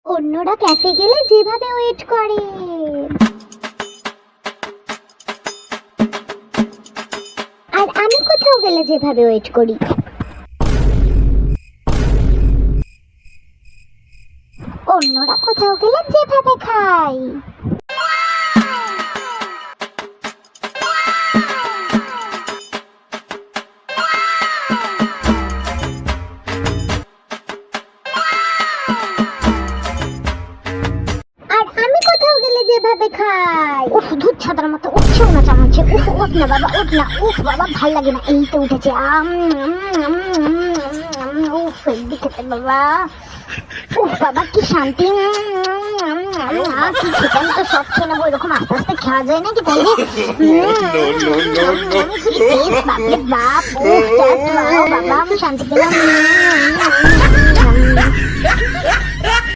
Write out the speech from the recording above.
অন্যরা ক্যাফে গেলে যেভাবে ওয়েট করে, আর আমি কোথাও গেলে যেভাবে ওয়েট করি। অন্যরা কোথাও গেলে যেভাবে খাই। আর আমি কোথাও গেলে যেভাবে খাই। উফ, দুধ ছাতার মতো উঠছেও না চামাচ্ছে। উফ, ওঠ না বাবা, ওঠ না। উফ বাবা, ভাল লাগে না। এই তো উঠেছে। উফ, হেব্বি খেতে বাবা। উফ বাবা, কি শান্তি। কি খেতাম তো সব খেয়ে নেবো। এরকম আস্তে আস্তে খাওয়া যায় নাকি তাইলে? বাপরে বাপ। উফ, বাবা, আমি শান্তি পেলাম।